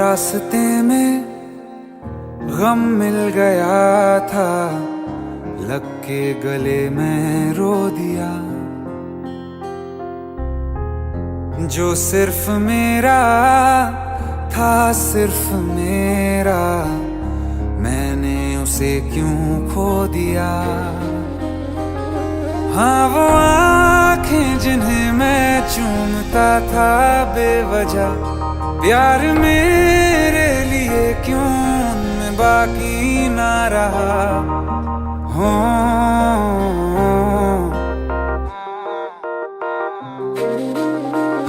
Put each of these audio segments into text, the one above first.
रास्ते में गम मिल गया था, लग के गले में रो दिया। जो सिर्फ मेरा था, सिर्फ मेरा, मैंने उसे क्यों खो दिया। हाँ वो आँखें जिन्हें मैं चूमता था बेवजह, प्यार मेरे लिए क्यों उनमें बाकी ना रहा। हो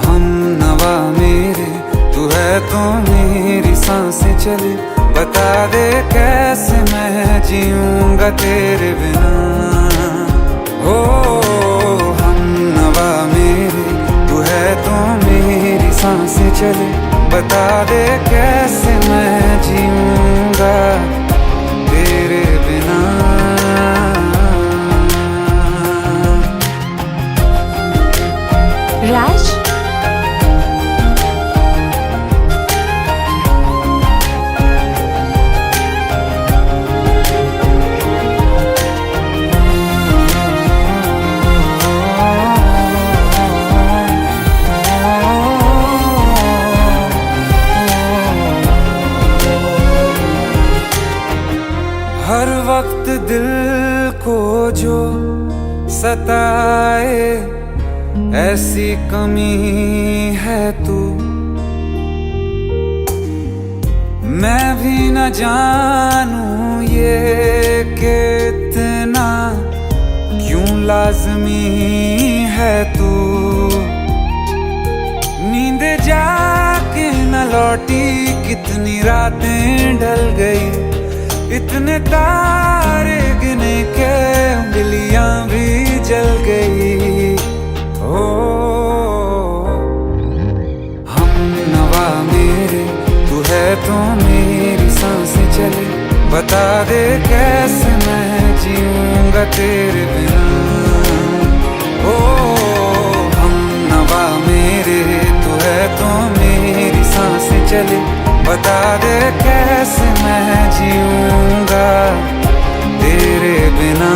हम नवा मेरे, तू है तो मेरी सांसें चले। बता दे कैसे मैं जीऊंगा तेरे बिना। हो हम नवा मेरे, तू है तो मेरी सांसें चले। बता दे कैसे मैं जीऊंगा तेरे बिना। राज, हर वक्त दिल को जो सताए, ऐसी कमी है तू। मैं भी न जानूं ये कि इतना क्यों लाज़मी है तू। नींद जाके न लौटी, कितनी रातें ढल गई। इतने तारे गिने के उंगलियां भी जल गई। ओ हम नवा मेरे, तू है तो मेरी सांसें चले। बता दे कैसे मैं जीऊंगा तेरे बिना। ओ हम नवा मेरे, तू है तो मेरी सांसें चले। बता दे कैसे मैं जीऊंगा तेरे बिना।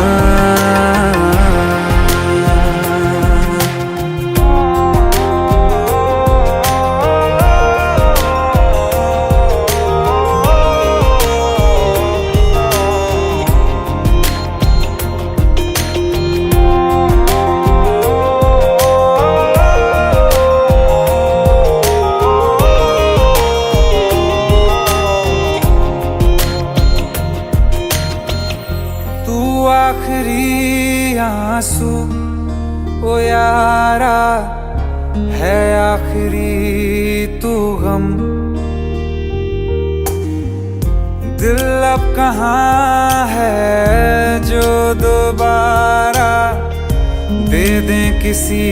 आखिरी आंसू ओ यारा है, आखिरी तू गम। दिल अब कहाँ है जो दोबारा दे दें किसी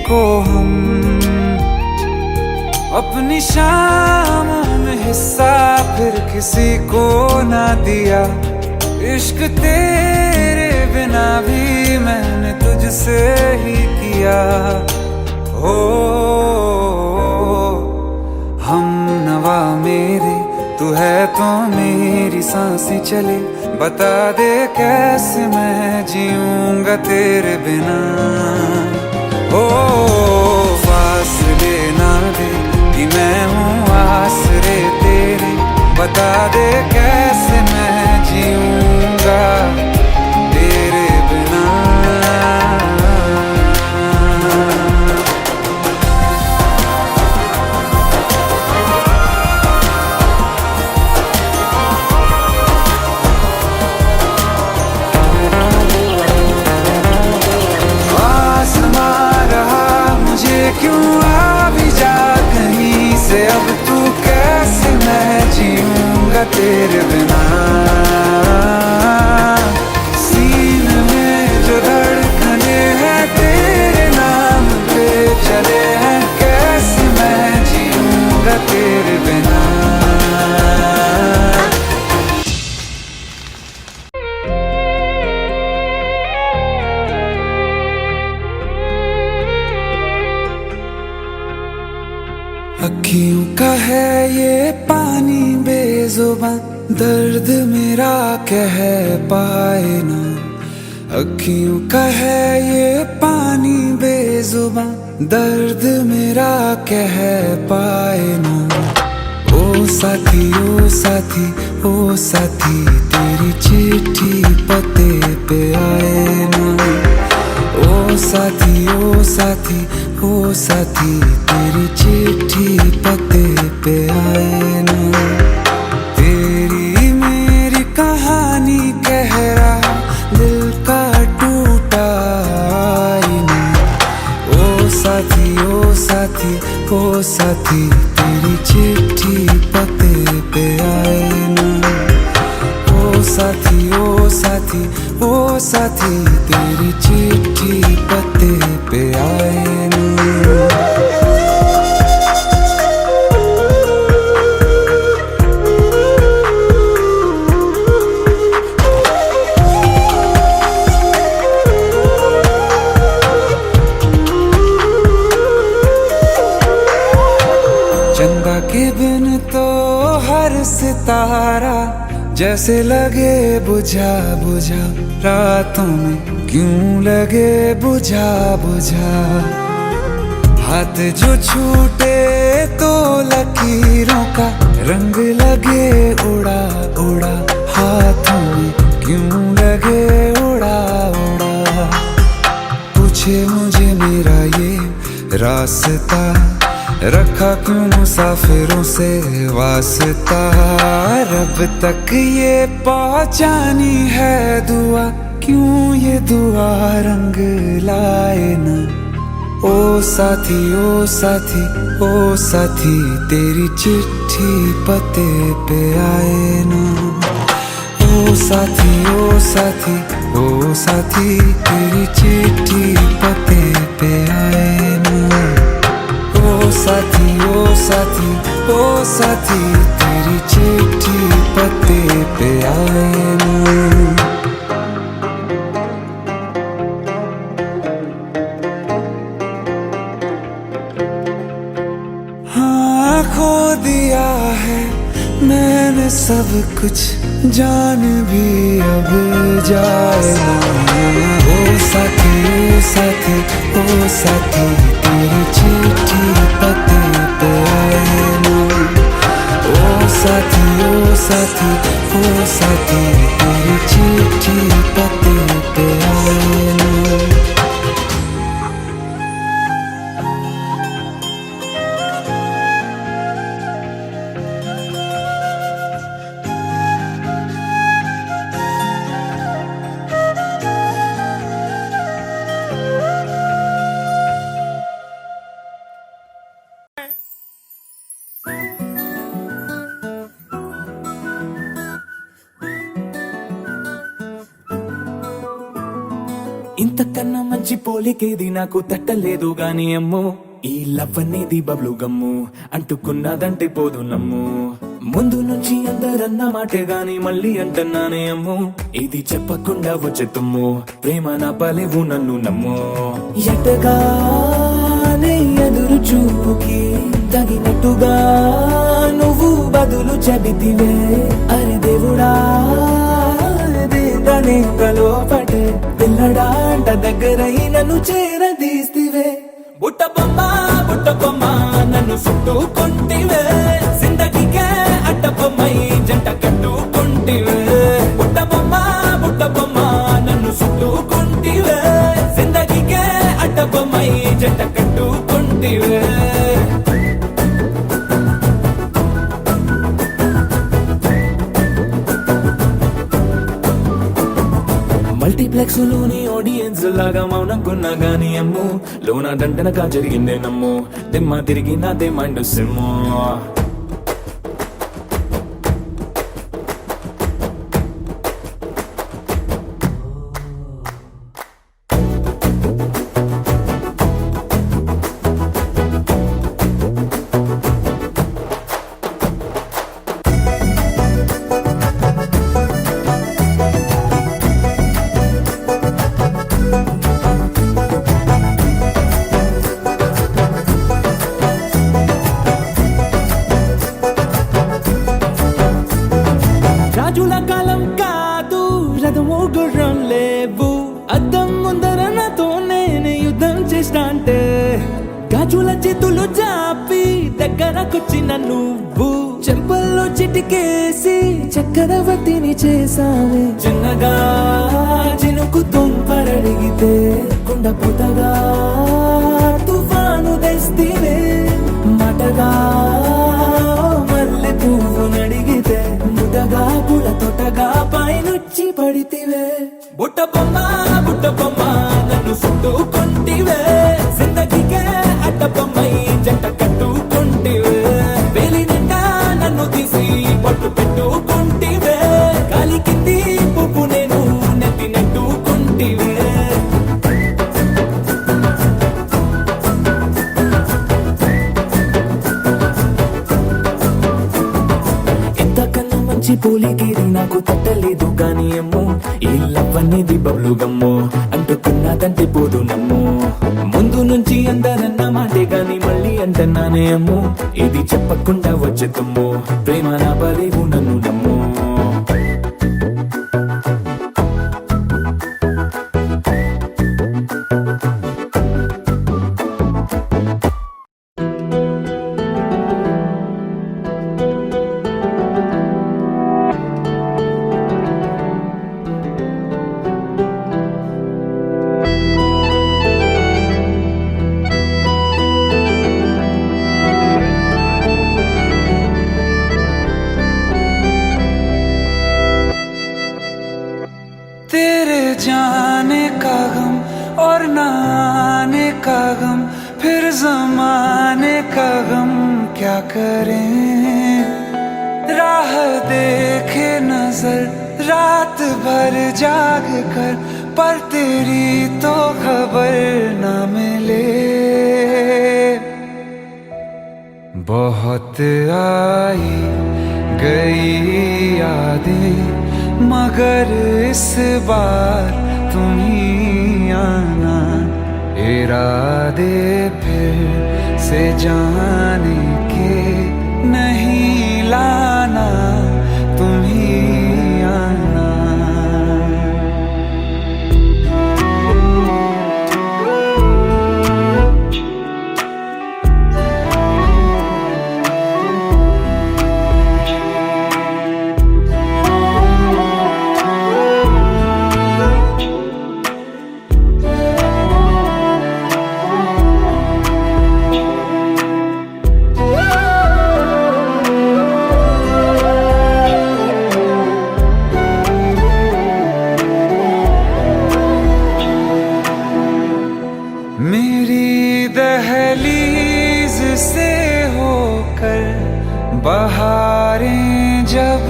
को हम। अपनी शामों में हिस्सा फिर किसी को ना दिया। इश्क तेरे बिना भी मैंने तुझसे ही किया। हो हम नवा मेरे, तू है तो मेरी सांसें चले। बता दे कैसे मैं जीऊंगा तेरे बिना। ओ फासले ना दे कि मैं हूँ आसरे तेरे। बता दे कैसे मैं जीऊंगा तेरे बिना। आसमां रहा मुझे क्यों आ भी जा कहीं से। अब तू कैसे मैं जीऊंगा तेरे बिना। दर्द मेरा कह पाए ना, अखियों का है ये पानी बेजुबां। दर्द मेरा कह पाए ना, ओ साथी ओ साथी ओ साथी, तेरी चिट्ठी पते पे आए ना। ओ साथी ओ साथी ओ साथी, तेरी चिट्ठी पते पे आए ना। तेरी मेरी कहानी कह रहा दिल का टूटा आईना। ओ साथी ओ साथी ओ साथी, तेरी चिट्ठी पते पे आए ना। ओ साथी ओ साथी ओ साथी, तेरी चिट्ठी पते पे आए ना। चंदा के बिन तो हर सितारा जैसे लगे बुझा बुझा, रातों में क्यों लगे बुझा बुझा। हाथ जो छूटे तो लकीरों का रंग लगे उड़ा उड़ा, हाथों में क्यों लगे उड़ा उड़ा। पूछे मुझे मेरा ये रास्ता, रखा क्यों मुसाफिरों से वास्ता। रब तक ये पहुंचानी है दुआ, क्यों ये दुआ रंग लाए ना। ओ साथी ओ साथी ओ साथी, तेरी चिट्ठी पते पे आए ना। ओ साथी ओ साथी ओ साथी, तेरी चिट्ठी पते पे आए ना। ओ साथी ओ साथी ओ साथी, तेरी चिट्ठी पते पे आए ना। हाँ खो दिया है मैंने सब कुछ, जान भी अब जाए ना। ओ साथी ओ साथी ओ साथी, तेरी चिट्ठी पते पे आए ना। ओ साथी ओ साथी ओ साथी, तेरी चिट्ठी पते पे आए ना। ఇంతకన్నా మంచి పోలికేది నాకు తట్టలేదు గాని అమ్మో, ఈ లవ్ అనేది బబ్లు గమ్ము, అంటుకున్నదంటే పోదు నమ్ము. ముందు నుంచి అందరన్న మాటే గాని మళ్ళీ అంటున్నానే అమ్ము, ఇది చెప్పకుండా వచ్చే తుమ్ము, ప్రేమ నా పలేవు నన్ను నమ్ము. ఎటగానే ఎదురు చూపుకి తగినట్టుగా నువ్వు బదులు చెబితివే. అరే దేవుడా లోపటే పిల్లడాంట దగ్గరై నన్ను చేరదీస్తివే. బుట్ట బొమ్మ నన్ను చుట్టుకుంటివే, జిందగీకే అడ్డ బొమ్మై జంట కట్టుకుంటివే. బుట్ట బొమ్మ నన్ను చుట్టుకుంటివే, జిందగీకే అడ్డ బొమ్మై జంట కట్టుకుంటివే. మల్టీప్లెక్స్ లోని ఆడియన్స్ లాగా మౌనంకున్నా గానీ అమ్ము, లోన దండనగా జరిగిందే నమ్ము, దిమ్మ తిరిగి నాదే మైండ్ సిమ్ము. రాజుల కాలం కాదు, రథము గుర్రం లేవు, అద్దం ముందర నాతో నేను యుద్ధం చేస్తా అంటే గాజుల చేతులు జాపి దగ్గరకొచ్చిన నువ్వు చెంపల్లో చిటికేసి చక్రవర్తిని చేసావే. చిన్నగా చినుకు తుంపరడిగితే కుండ పుతగా తుఫాను తెస్తీవే. మటగా మల్లె పువ్వు నడిగితే ముటగా పుల తొటగా పైనుచ్చి పడితివే. బుట్ట బొమ్మ నన్ను చుట్టుకుంటివే. జిందగీకే అడ్డ బొమ్మై జంట కట్టుకుంటివే. వేలి నిండా నన్ను తీసి పట్టు పెట్టుకుంటివే. గాలి కింది పువ్వు నేను నెత్తి నెట్టుకుంటివే. ఎంతకన్నా మంచి పోలికేది నాకు తట్టలేదు గాని అమ్మో, ఈ లవ్ అనేది బబ్లు గమ్ము అంటుకున్నదంటే పోదు నమ్ము. ముందు నుంచి అందరన్న మాటే గాని మళ్ళీ అంటున్నానే అమ్ము, ఇది చెప్పకుండా వచ్చే తుమ్ము. ప్రేమ నా బలేవు నన్ను నమ్ము. तेरे जाने का गम और न आने का गम, फिर जमाने का गम क्या करें। राह देखे नजर रात भर जाग कर, पर तेरी तो खबर न मिले। बहुत आई गई यादें, मगर इस बार तुम ही आना। इरादे फिर से जाने के नहीं लाना, तुम ही आना। मेरी दहलीज से होकर बहारें जब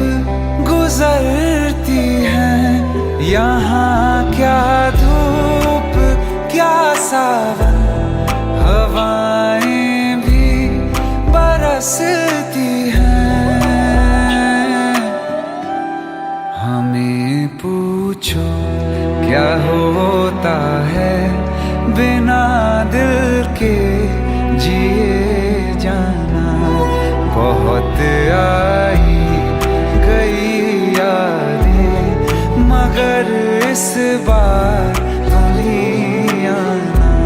गुजरती हैं, यहाँ क्या धूप क्या सावन, हवाएं भी बरसती हैं। हमें पूछो क्या होता है बिना दिल के जिए जाना। बहुत आई गई यादें, मगर इस बार तुम ही आना।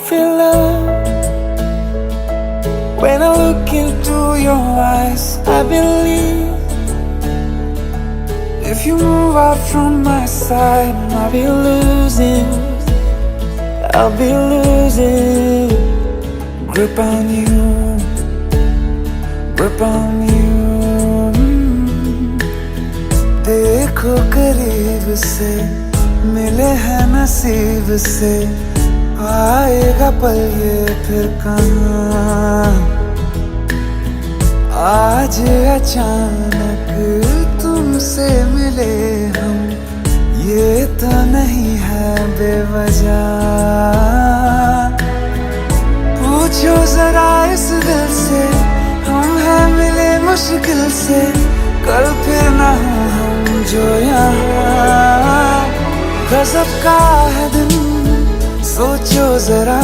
feel love when I look into your eyes. I believe if you move out from my side, I'll be losing. I'll be losing grip on you, grip on you. देखो करीब से मिले हैं नसीब से, आएगा पल ये फिर कहाँ। आज अचानक तुमसे मिले हम, ये तो नहीं है बेवजह। पूछो जरा इस दिल से, हम हैं मिले मुश्किल से, कल फिर ना हो हम जो यहाँ। गजब का है दिन सोचो जरा,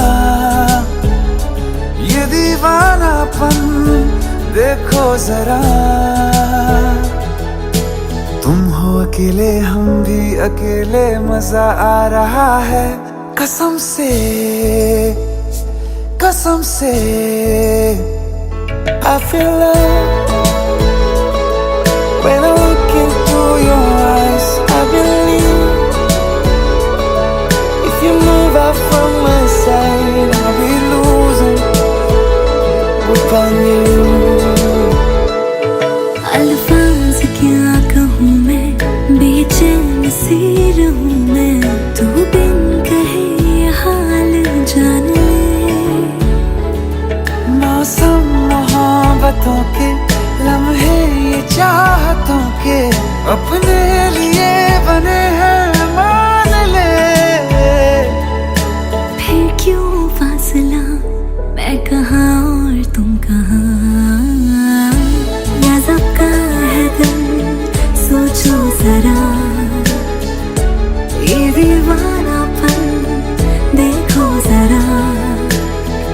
ये दीवानापन देखो जरा। तुम हो अकेले हम भी अकेले, मजा आ रहा है कसम से, कसम से। I feel love when I look into your eyes. I believe if you move out from my side, I'll be losing grip on you. अल्फाज क्या कहूँ मैं, बेचैन सी रहूँ मैं, तू बिन कहे ये हाल जान ले। मौसम मोहब्बतों के लम्हे ये चाहतों के, अपने लिए बने हैं मान ले। फिर क्यों फासला, मैं कहाँ और तुम कहाँ। गजब का है दिल सोचो जरा, ये दीवानापन देखो जरा।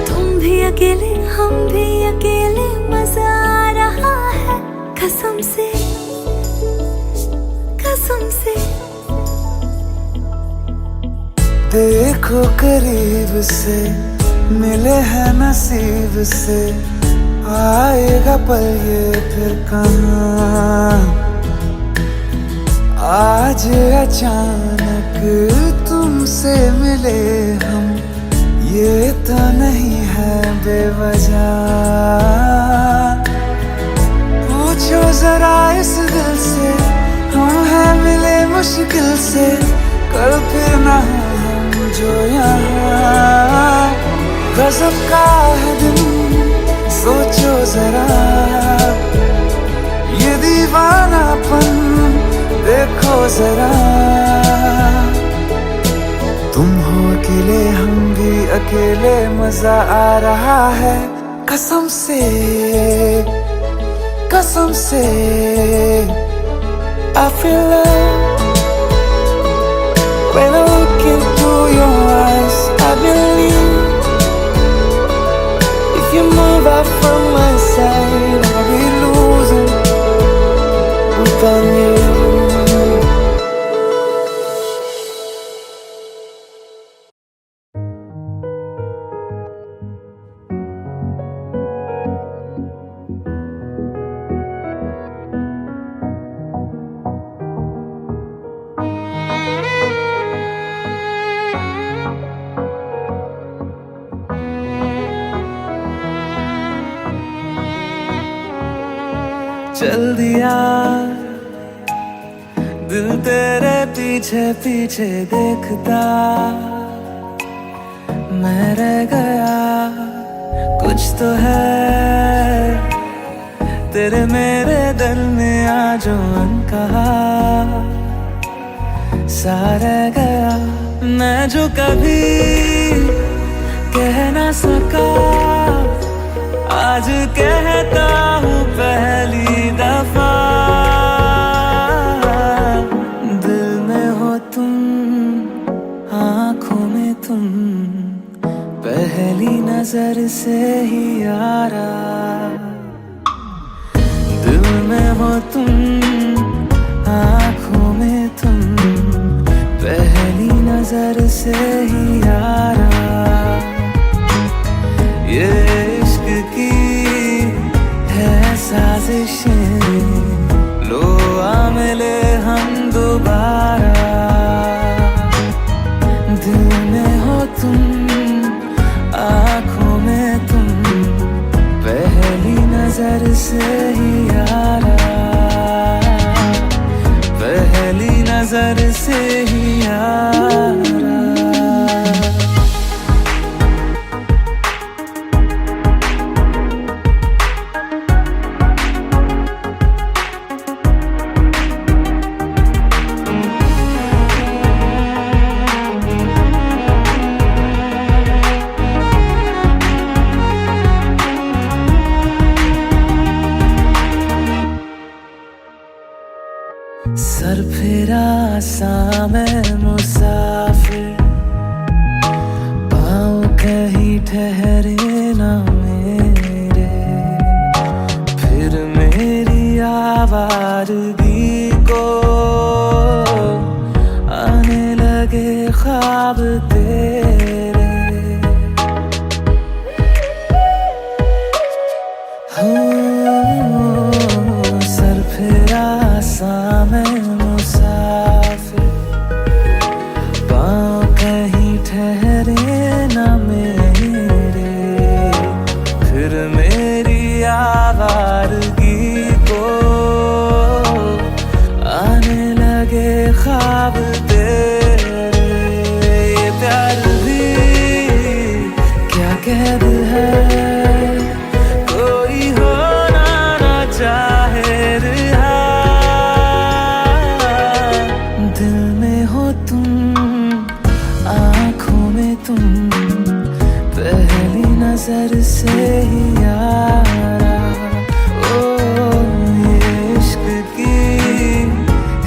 तुम भी अकेले हम भी अकेले, मजा आ रहा है कसम से, कसम से। देखो करीब से मिले हैं नसीब से, आएगा पल ये फिर कहाँ। आज अचानक तुमसे मिले हम, ये तो नहीं है बेवजह। पूछो जरा इस दिल से, हम हैं मिले मुश्किल से, कल फिर ना हो हम जो यहाँ। गजब का है दिन सोचो जरा, ये दीवानापन देखो जरा। तुम हो अकेले हम भी अकेले, मजा आ रहा है कसम से, कसम से। I feel love when I look into your eyes. I believe if you move out from my side, I'll be losing grip on you. चल दिया दिल तेरे पीछे पीछे देखता, मैं रह गया कुछ तो है तेरे मेरे दरमिया जो अनकहा। सा रह गया मैं जो कभी कह ना सका, आज कहता हूँ पहली दफा। दिल में हो तुम, आँखों में तुम, पहली नजर से ही यारा। दिल में हो तुम, आँखों में तुम, पहली नजर से ही यारा। से ही यारा, पहली नजर से ही यारा। सर फिरा सा मैं मुसाफिर, पाँव कहीं ठहरे ना मेरे, फिर मेरी आवारगी को आने लगे ख्वाब तेरे। सर फिरा सा मैं मुसाफिर, पाँव कहीं ठहरे ना मेरे, फिर मेरी आवारगी को आने लगे ख्वाब तेरे। ये प्यार भी क्या कैद है, कोई होना ना चाहे रिहा, दिल में हो तुम, आँखों में तुम, पहली नजर से ही यारा। ओ ये इश्क की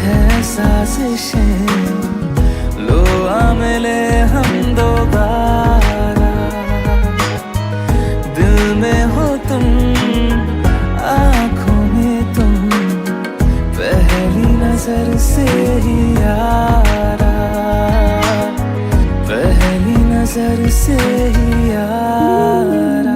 है साजिशें, लो आ मिले हम दोबारा, दिल में हो तुम, आँखों में तुम, पहली नजर से ही यारा, पहली नजर से ही यारा।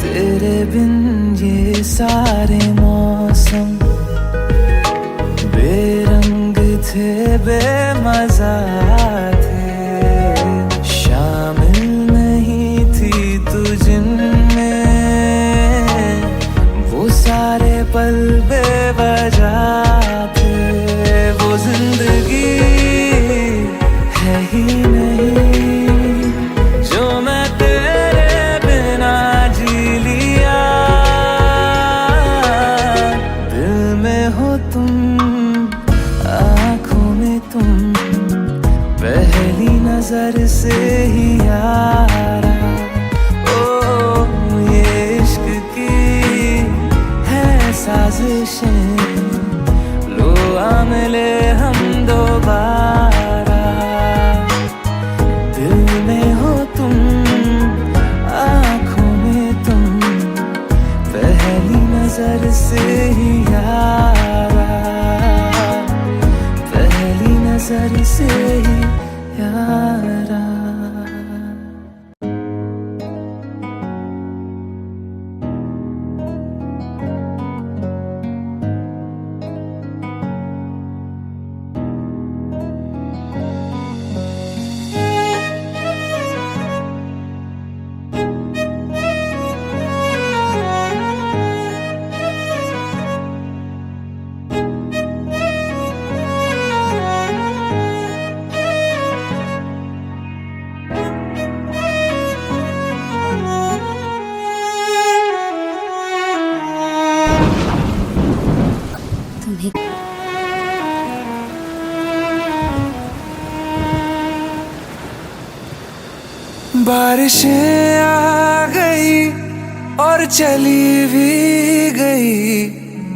तेरे बिन ये सारे मौसम बेरंग थे, बेमजा थे, शामिल नहीं थी तू जिनमें, वो सारे पल बेवजह थे। वो जिंदगी है ही नहीं जो मैं तेरे बिना जी लिया, दिल में हो तुम, आँखों में तुम, पहली नजर से ही यारा। ओ ये इश्क की है साजिशें, लो आ मिले हम दोबारा, दिल में हो तुम, आँखों में तुम, पहली नजर से ही यारा, पहली नजर से ही यारा। बारिशें आ गई और चली भी गई,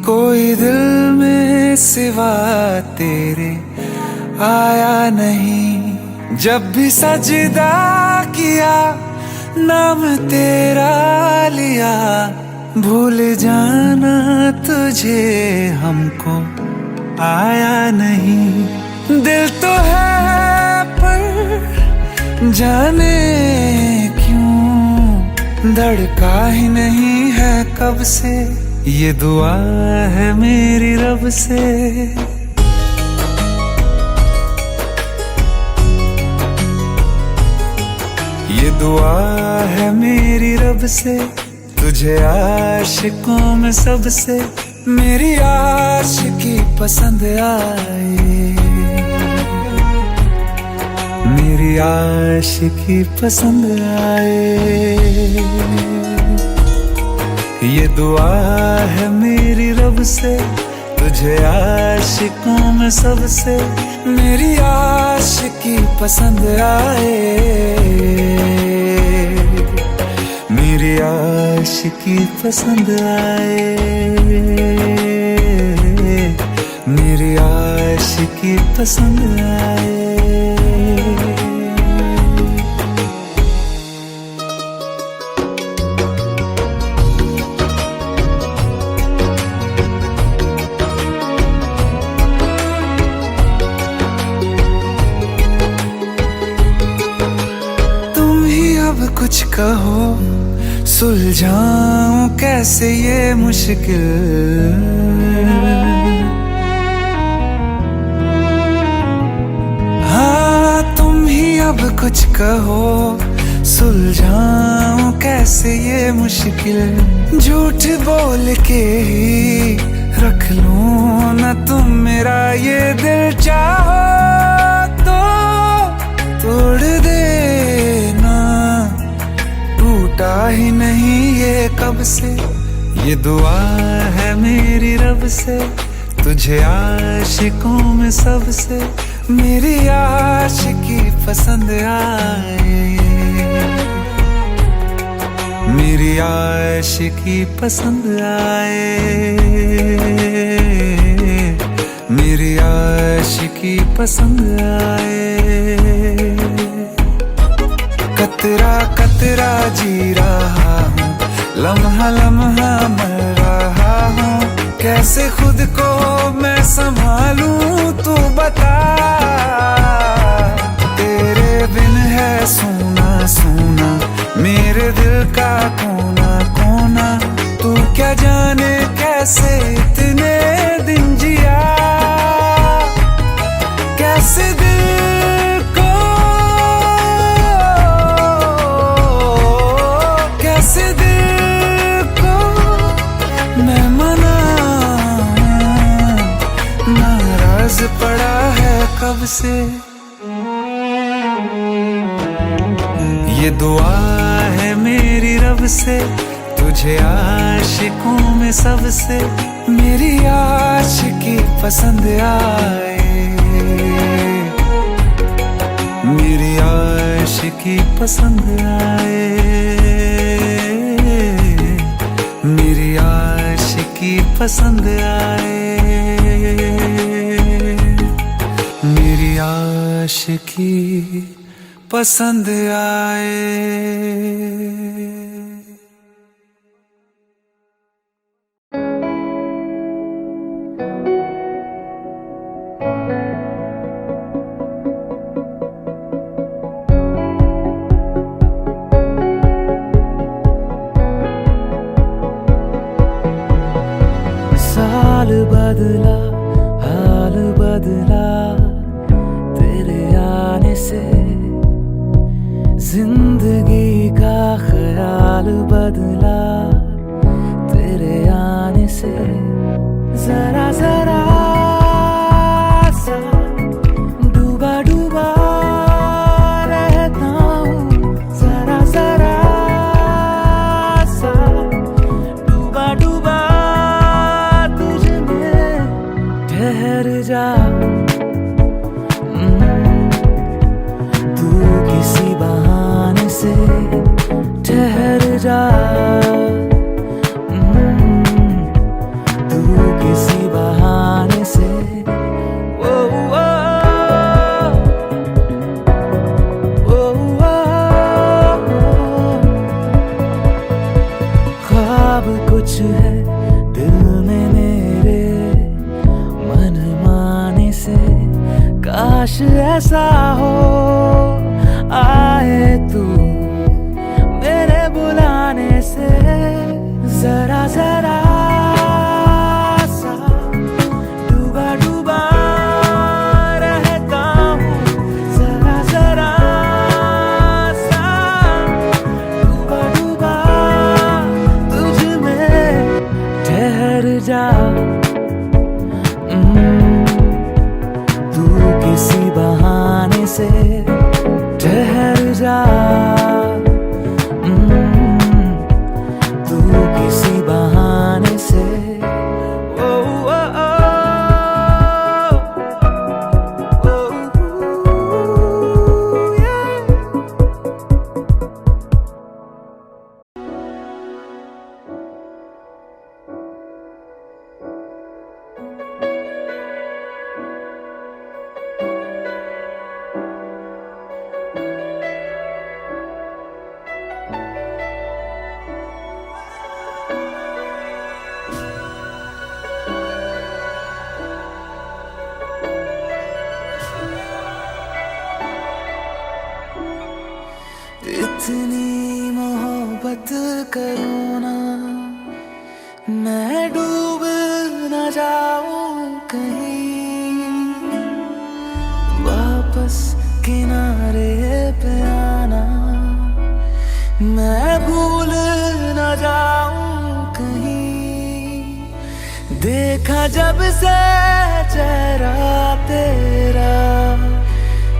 कोई दिल में सिवा तेरे आया नहीं। जब भी सजदा किया नाम तेरा लिया, भूल जाना तुझे हमको आया नहीं। दिल तो है पर जाने क्यों धड़का ही नहीं है कब से, ये दुआ है मेरी रब से। ये दुआ है मेरी रब से, तुझे आशिकों में सबसे मेरी आशिकी पसंद आए, मेरी आशिकी पसंद आए। ये दुआ है मेरी रब से, तुझे आशिकों में सबसे मेरी आशिकी पसंद आए, मेरी आशिकी पसंद आए, मेरी आशिकी पसंद आए। कुछ कहो सुलझाऊं कैसे ये मुश्किल, हाँ तुम ही अब कुछ कहो सुलझाऊं कैसे ये मुश्किल। झूठ बोल के ही रख लूं ना तुम मेरा ये दिल, चाहो तो तोड़ देना, टूटा ही नहीं ये कब से। ये दुआ है मेरी रब से, तुझे आशिकों में सबसे मेरी आशिकी पसंद आए, मेरी आशिकी पसंद आए, मेरी आशिकी पसंद आए। कतरा कतरा जी रहा हूँ, लम्हा लम्हा मर रहा हूँ, कैसे खुद को मैं संभालूं तू बता। तेरे बिन है सूना सूना मेरे दिल का कोना कोना, तू क्या जाने कैसे इतने दिन जिया, कैसे दिल को कैसे दिल को मैं मनाऊं, नाराज पड़ा है कब से। ये दुआ है मेरी रब से, तुझे आशिकों में सबसे मेरी आशिकी पसंद आए, मेरी आशिकी पसंद आए, मेरी आशिकी पसंद आए, मेरी आशिकी पसंद आए। साल बदला हाल बदला तेरे आने से, जिंदगी का ख्याल बदला तेरे आने से। जरा जरा सा डूबा डूबा रहता हूँ, जरा जरा सा डूबा डूबा तुझ में। ठहर जा तू किसी बहाने से, ठहर जा तू किसी बहाने से। ओ ओ ओ ख्वाब कुछ है दिल में मेरे, मन माने से काश ऐसा हो आए जा तू किसी बहाने से। ओ, ओ, ओ, ओ, yeah. इतनी मोहब्बत करूँ ना मैं डूब न जाऊं कहीं, वापस किनारे पे आना मैं भूल न जाऊं कहीं। देखा जब से चेहरा तेरा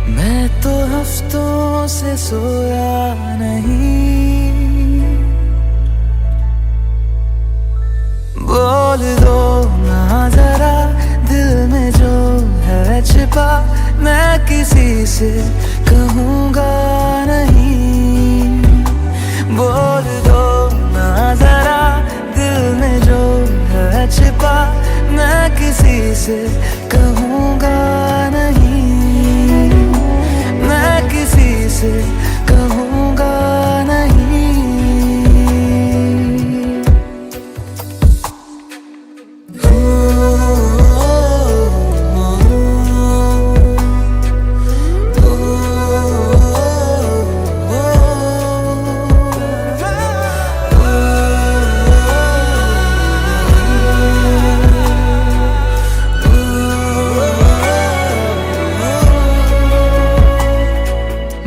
मैं तो हफ्तों से सोया नहीं। बोल दो ना जरा दिल में जो है छिपा, मैं किसी से कहूँगा नहीं। बोल दो ना जरा दिल में जो है छिपा, मैं किसी से कहूँगा नहीं। मैं किसी से कहूँगा नहीं।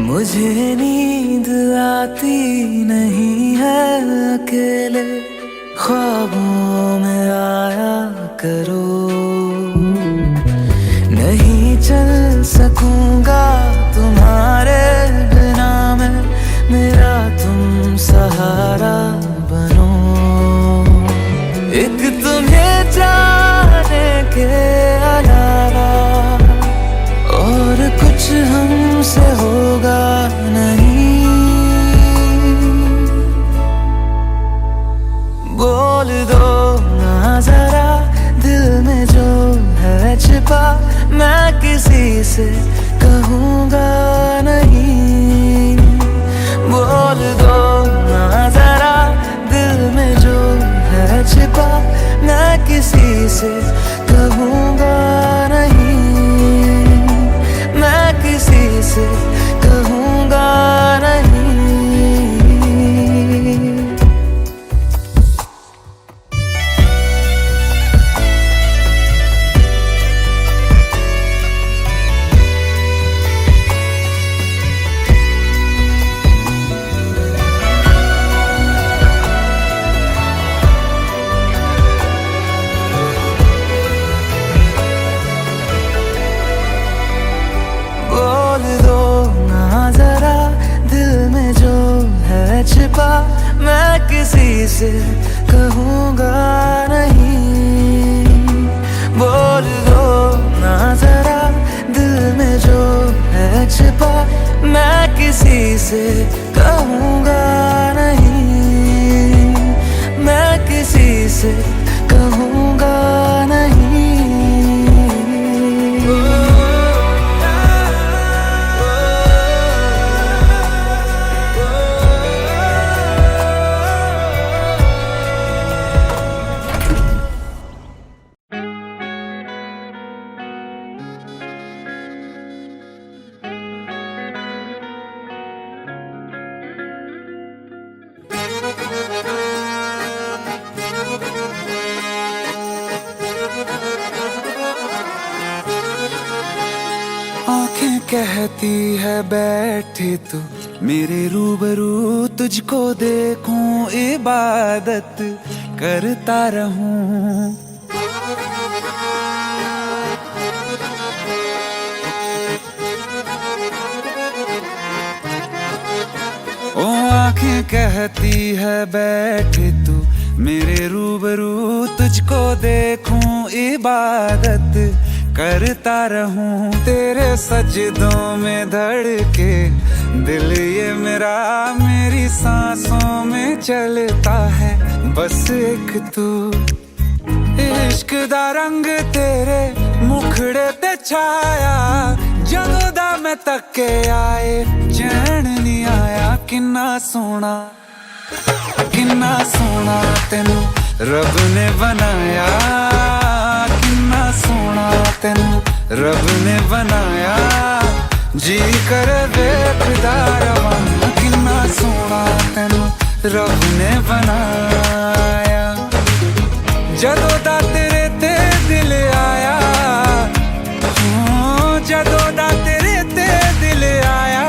मुझे नींद आती नहीं है अकेले, ख्वाबों में आया करो। नहीं चल सकूंगा तुम्हारे बिना मैं, मेरा तुम सहारा बनो। एक तुम्हें जाने के अलावा और कुछ हमसे होगा नहीं। बोल दो ना जरा दिल में जो है छिपा, मैं किसी से कहूँगा नहीं। बोल दो ना जरा दिल में जो है छिपा, मैं किसी से कहूँगा नहीं। मैं किसी से कहूँगा नहीं। छिपा मैं किसी से कहूँगा नहीं। बोल दो ना जरा दिल में जो है छिपा, मैं किसी से कहूँगा नहीं। मैं किसी से कहूँगा नहीं। आंखें कहती है बैठे तू मेरे रूबरू, तुझको देखूं इबादत करता रहूं। आंखें कहती है बैठ तू मेरे रूबरू, तुझको देखूं इबादत करता रहूं तेरे सजदों में धड़के दिल ये मेरा, मेरी सांसों में चलता है बस एक तू। इश्क दा रंग तेरे मुखड़े ते छाया, जदों दा मैं तके आए चैन नहीं आया। किन्ना सोना तेनू रब ने बनाया, किन्ना सोना तेनू रब ने बनाया, जी कर वेखदा रवां। किन्ना सोना तेनू रब ने बनाया, जदों दा तेरे ते दिल आया, जदों दा तेरे ते दिल आया,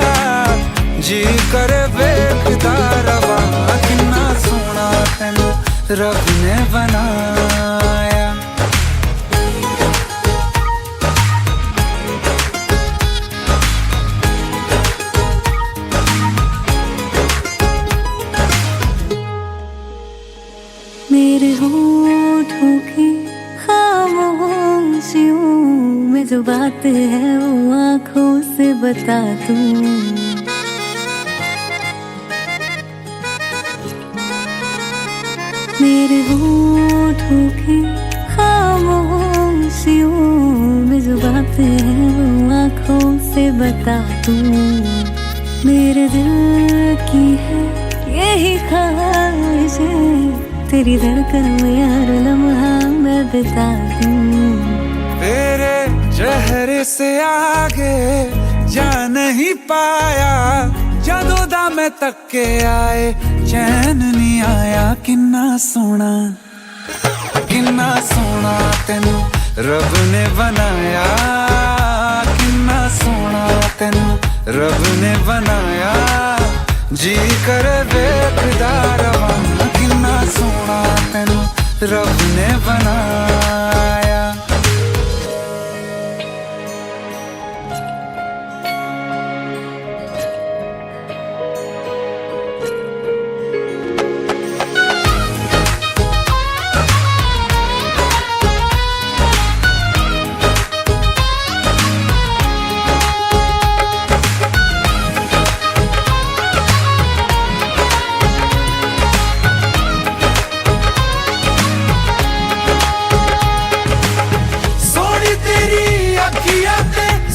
जी कर वेखदा रवां। किन्ना सोना तेनू रब ने बनाया। मेरे होठों की खामोशियों में जो बात है वो आंखों से बता दूं। मेरे होठों की खामोशियों में जो बात है वो आंखों से बता दूं। मेरे दिल की है यही ख्वाहिश है, तेरी धड़कन में हर लम्हा मैं बिता दूं। तेरे चेहरे से आगे जा नहीं पाया, जदों दा मैं तके आए चैन नहीं आया। किन्ना सोना तेनू रब ने बनाया, किन्ना सोना तेनू रब ने बनाया, जी कर वेखदा रवां। किन्ना सोना तेनू रब ने बनाया।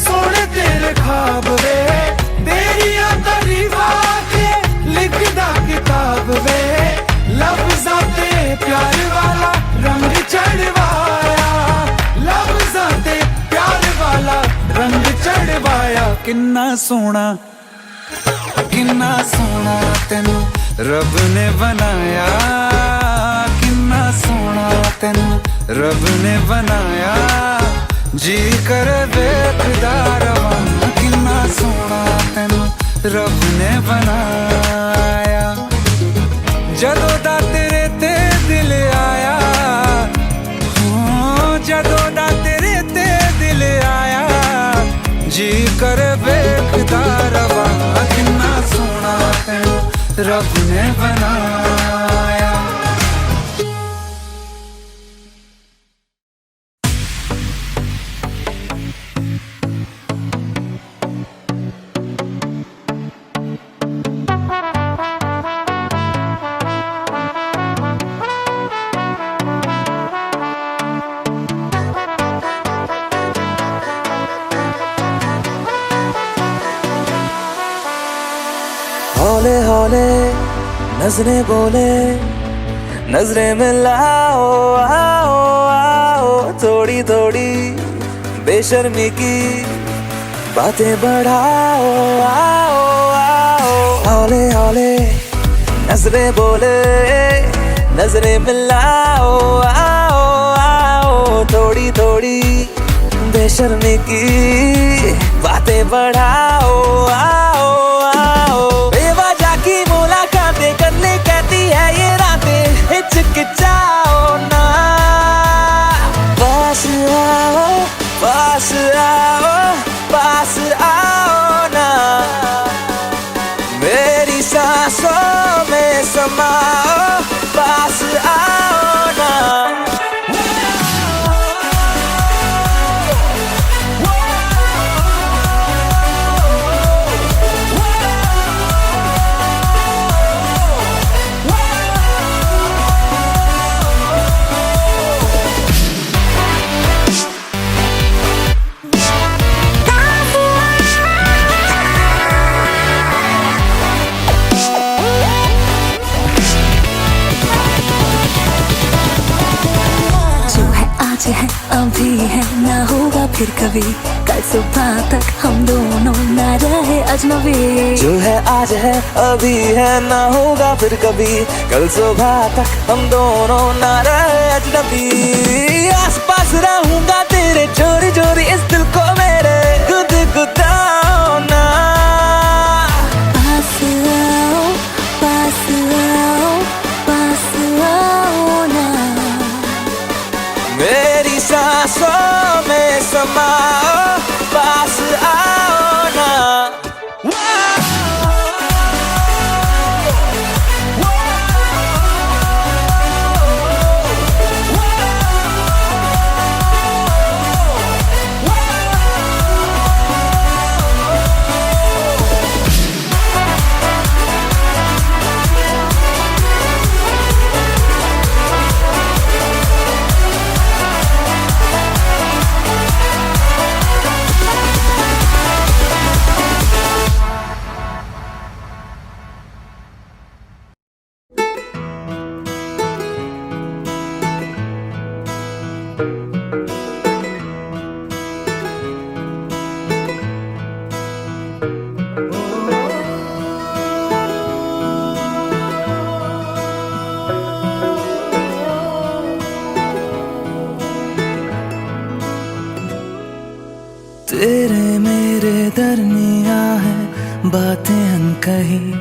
सोने तेरे ख्वाब वे, तेरिया तारीफां के लिखदा किताब वे, लफ्ज़ां ते प्यार वाला रंग चढ़वाया, लफ्ज़ां ते प्यार वाला रंग चढ़वाया। किन्ना सोना तेनू रब ने बनाया, किन्ना सोना तेनू रब ने बनाया, जी कर वेखदा रवां। किन्ना सोना तेनू रब ने बनाया, जदों दा तेरे ते दिल आया, जदों दा तेरे ते दिल आया, जी कर वेखदा रवां। किन्ना सोना तेनू रब ने बनाया। हौले हौले नजरें बोले, नजरें मिलाओ आओ आओ, थोड़ी थोड़ी बेशर्मी की बातें बढ़ाओ आओ आओ। हौले हौले नजरें बोले, नजरें मिलाओ आओ आओ, थोड़ी थोड़ी बेशर्मी की बातें बढ़ाओ आओ आओ। बेवजह की मुलाकातें करने कहती है ये रातें, हिचकिचाओ ना, पास आओ पास आओ पास आओ ना, मेरी सांसों समाओ, पास आओ ना। है अभी है ना होगा फिर कभी, कल सुबह तक हम दोनों ना रहे अजनबी। जो है आज है अभी है ना होगा फिर कभी, कल सुबह तक हम दोनों ना रहे अजनबी। आस पास रहूंगा तेरे चोरी चोरी इस दिल को मेरे गुदगुदाओ ना। पास आओ, पास आओ, पास आओ ना। मेरी सांसों में समाओ, पास आओ ना। तेरे मेरे दरमिया है बातें अनकही,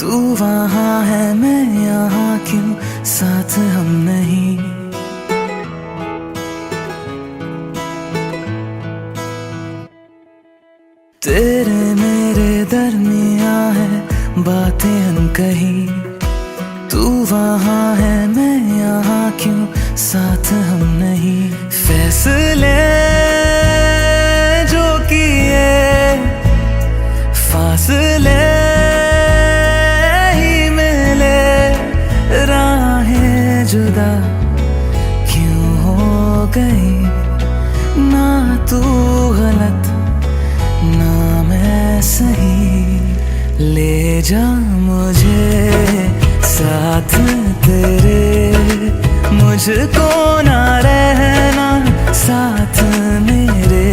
तू वहाँ है मैं यहाँ क्यों साथ हम नहीं। तेरे मेरे दरमिया है बातें अनकही, तू वहाँ है मैं यहाँ क्यों साथ हम नहीं। फैसले जो किए फासले ही मिले, राहें जुदा क्यों हो गई। ना तू गलत ना मैं सही, ले जा मुझे साथ तेरे, मुझको ना रहना साथ मेरे।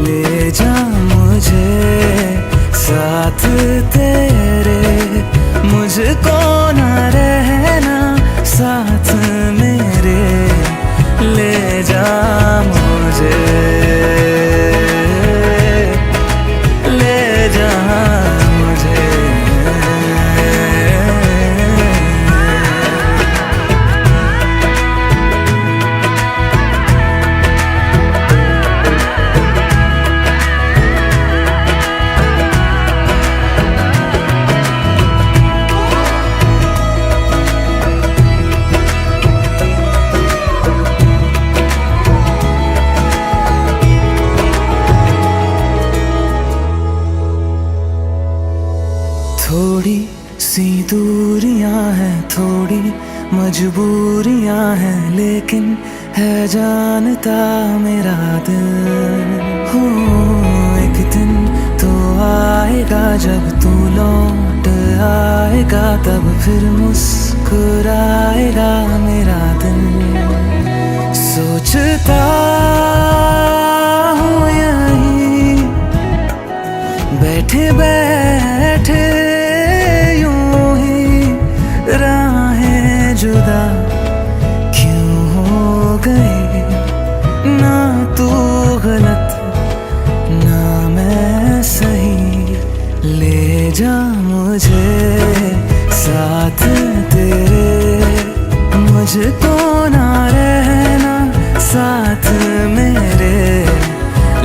ले जा मुझे साथ तेरे, मुझको ना रहना साथ मेरे। ले जा मुझे, ले जा मुझे। थोड़ी सी दूरियां हैं, थोड़ी मजबूरियां हैं, लेकिन है जानता मेरा दिल। हो एक दिन तो आएगा जब तू लौट आएगा, तब फिर मुस्कुराएगा मेरा दिल। सोचता हूँ यहीं बैठे बैठे जुदा क्यों हो गए। ना तू गलत ना मैं सही, ले जा मुझे साथ तेरे, मुझको ना रहना साथ मेरे।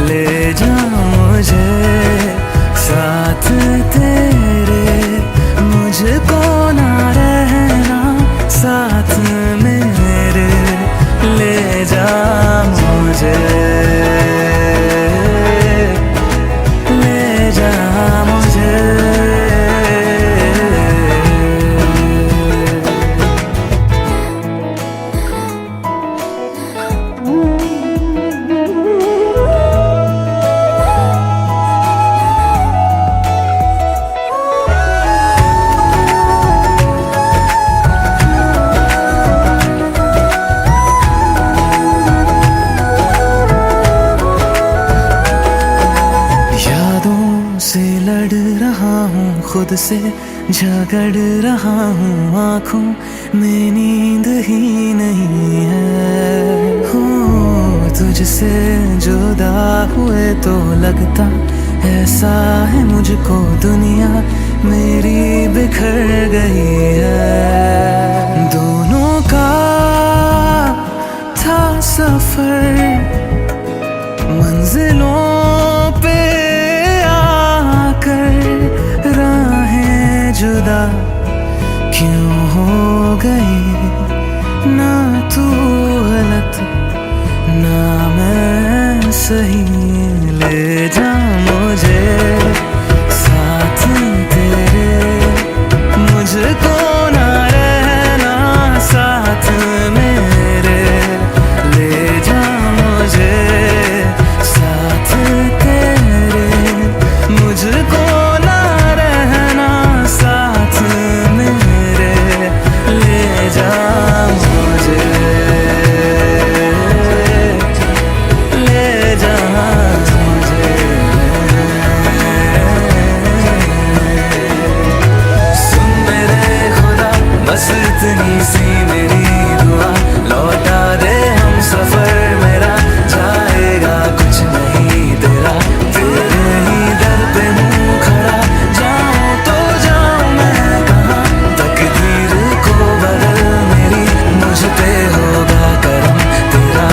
ले जा मुझे साथ तेरे, मुझको हूँ खुद से, झगड़ रहा हूँ आँखों में नींद ही नहीं है। हूँ तुझसे जुदा हुए तो लगता ऐसा है मुझको दुनिया मेरी बिखर गई है। दोनों का था सफर, मंजिलों पे आकर राहें जुदा क्यों हो गई। ना तू गलत ना मैं सही, ले जा मुझे साथ तेरे, मुझको ना रहना साथ मेरे। ले जा मुझे साथ तेरे, मुझको ना रहना साथ मेरे। ले जा मुझे, ले जा मुझे। सुन मेरे खुदा बस इतनी सी मेरी दुआ, लौटा दे हम सफर मेरा, जाएगा कुछ नहीं तेरा। तेरे ही दर पे हूँ खड़ा, जाऊँ तो जाऊँ मैं कहाँ। तकदीर को बदल मेरी, मुझ पे होगा करम तेरा।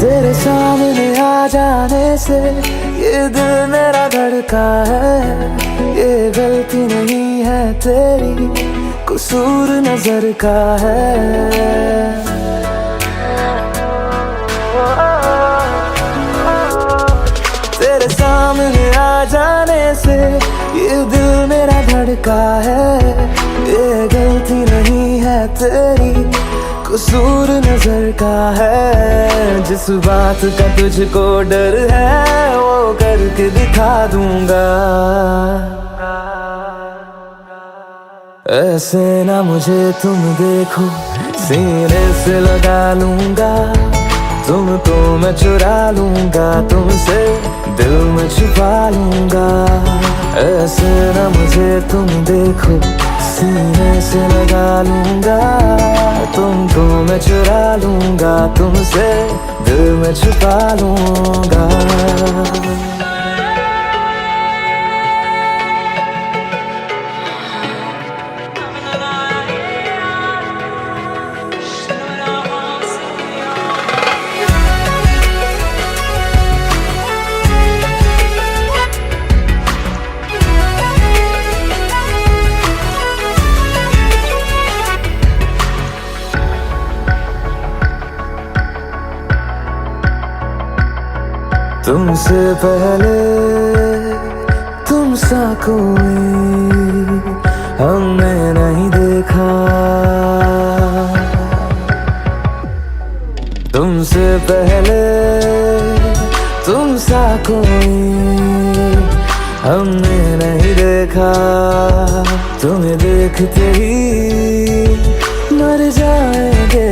तेरे सामने आ जाने से ये दिल मेरा धड़का है। ये गलती नहीं है तेरी, कसूर नजर का है। तेरे सामने आ जाने से ये दिल मेरा धड़का है। ये गलती नहीं है तेरी, कसूर नजर का है। जिस बात का तुझको डर है वो करके दिखा दूंगा। ऐसे ना मुझे तुम देखो, सीने से लगा लूंगा। तुमको मैं चुरा लूंगा, तुमसे दिल में छुपा लूंगा। ऐसे ना मुझे तुम देखो, सीने से लगा लूंगा। तुमको मैं चुरा लूंगा, तुमसे दिल में छुपा लूंगा। तुमसे पहले तुम सा कोई हमने नहीं देखा। तुमसे पहले तुम सा कोई हमने नहीं देखा। तुम्हें देखते ही मर जाएंगे,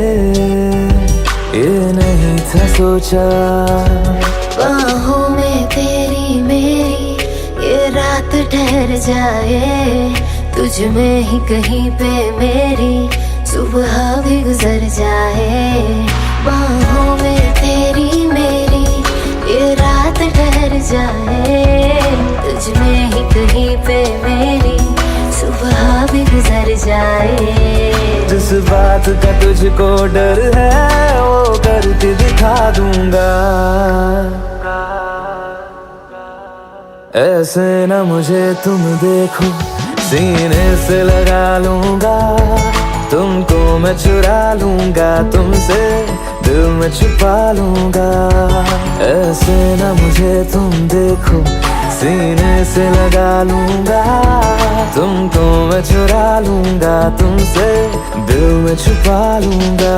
ये नहीं था सोचा। बाहों में तेरी मेरी ये रात ठहर जाए, तुझ में ही कहीं पे मेरी सुबह भी गुजर जाए। बाहों में तेरी मेरी ये रात ठहर जाए, तुझ में ही कहीं पे मेरी सुबह भी गुजर जाए। जिस बात का तुझको डर है वो करके दिखा दूंगा। ऐसे ना मुझे तुम देखो, सीने से लगा लूंगा। तुमको मैं चुरा लूंगा, तुमसे दिल में छुपा लूंगा। ऐसे ना मुझे तुम देखो, सीने से लगा लूंगा, तुमको मैं चुरा लूंगा, तुमसे दिल में छुपा लूंगा।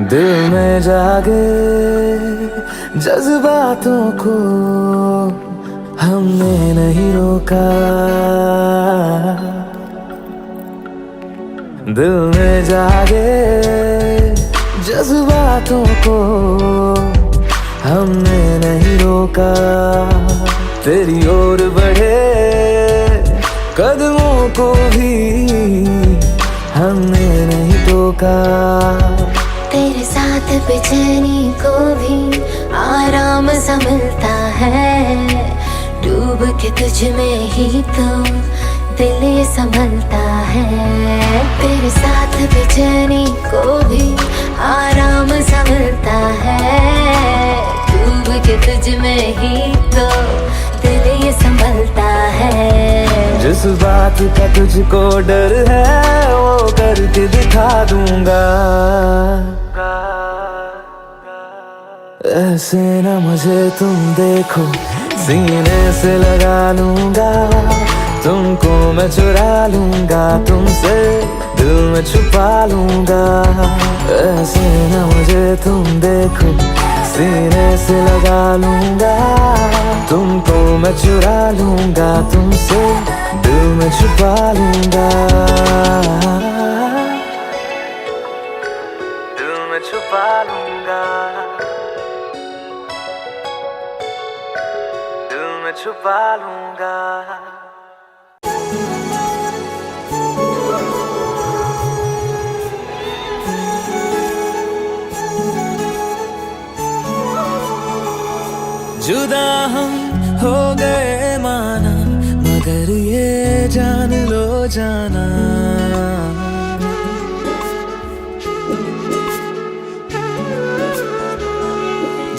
दिल में जागे जज्बातों को हमने नहीं रोका, दिल में जागे जज्बातों को हमने नहीं रोका। तेरी ओर बढ़े कदमों को भी हमने नहीं टोका। तेरे साथ बेचैनी को भी आराम सा मिलता है, डूब के तुझ में ही तो दिल ये संभलता है। तेरे साथ बेचैनी को भी आराम सा मिलता है, डूब के तुझ में ही तो दिल ये संभलता है। जिस बात का तुझको डर है वो करके दिखा दूंगा। ऐसे न मुझे तुम देखो, सीने से लगा लूंगा, तुमको मैं चुरा लूंगा, तुमसे दिल में छुपा लूंगा। ऐसे न मुझे तुम देखो, सीने से लगा लूंगा, तुमको मैं चुरा लूंगा, तुमसे दिल में छुपा लूंगा, दिल में छुपा लूंगा, दिल में छुपा लूंगा। जुदा हम हो गए माना, मगर ये जान लो जाना,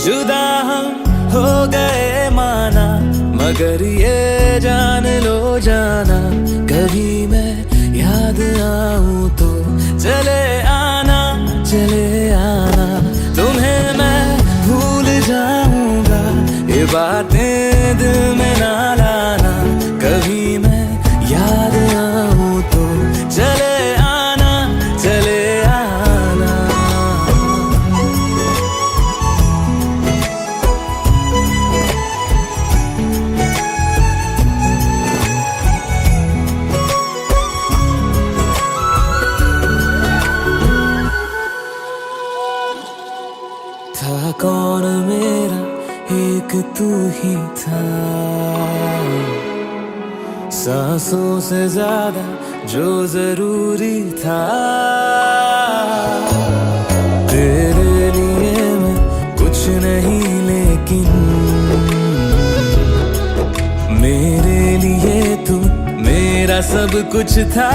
जुदा हम हो गए माना, मगर ये जान लो जाना, कभी मैं याद आऊं तो चले आना, चले आना, तुम्हें मैं भूल जाऊंगा, ये बातें दिल में ना लाना, कभी मैं याद आऊं तो चले आना, चले आना। था कौन मेरा एक तू ही था, सांसों से ज्यादा जो जरूरी था, तेरे लिए मैं कुछ नहीं लेकिन मेरे लिए तू मेरा सब कुछ था।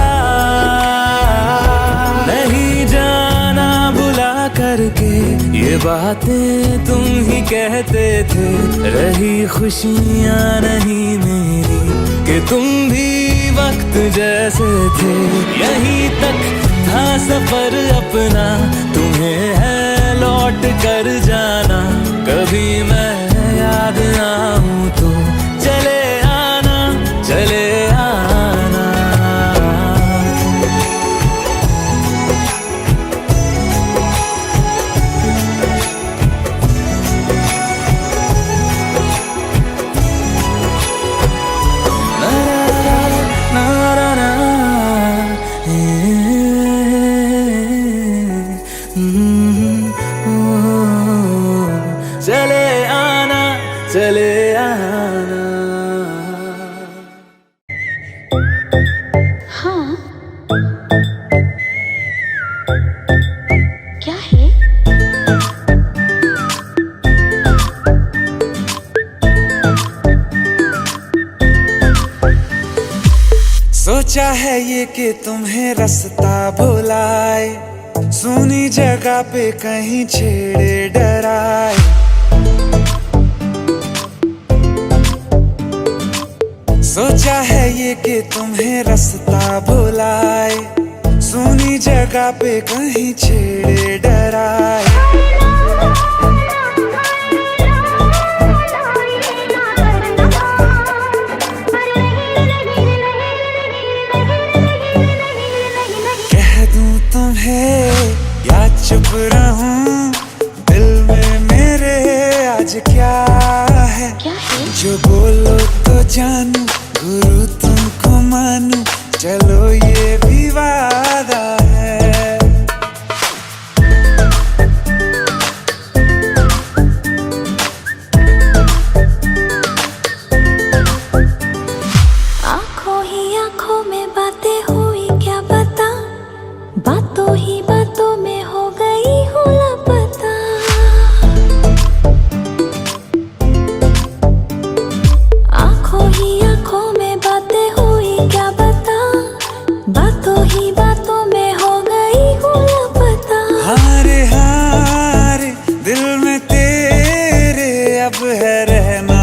नहीं जाना भुला करके ये बातें तुम ही कहते थे, रही खुशियाँ नहीं मेरी कि तुम भी वक्त जैसे थे। यहीं तक था सफर अपना, तुम्हें है लौट कर जाना, कभी मैं याद आऊं तो चले आना, चले आना। चले आना, चले आना। हाँ, क्या है? है ये कि तुम्हें रास्ता भुलाए, सुनी जगह पे कहीं छेड़े डराए। सोचा है ये कि तुम्हें रास्ता भुलाए, सुनी जगह पे कहीं छेड़े डराए। कह दूं तुम्हें या चुप रहूं, दिल में मेरे आज क्या है? जो बोलो तो जानू, गुरु तुमको मानू, चलो ये भी वादा है। आंखों ही आंखों में बातें हुई क्या बता, बातों ही बातों में हो गई हूँ लापता। आंखों ही आंखों में बातें हुई क्या बता, बातों ही बातों में हो गई हूँ लापता। हारे हारे दिल में तेरे अब है रहना,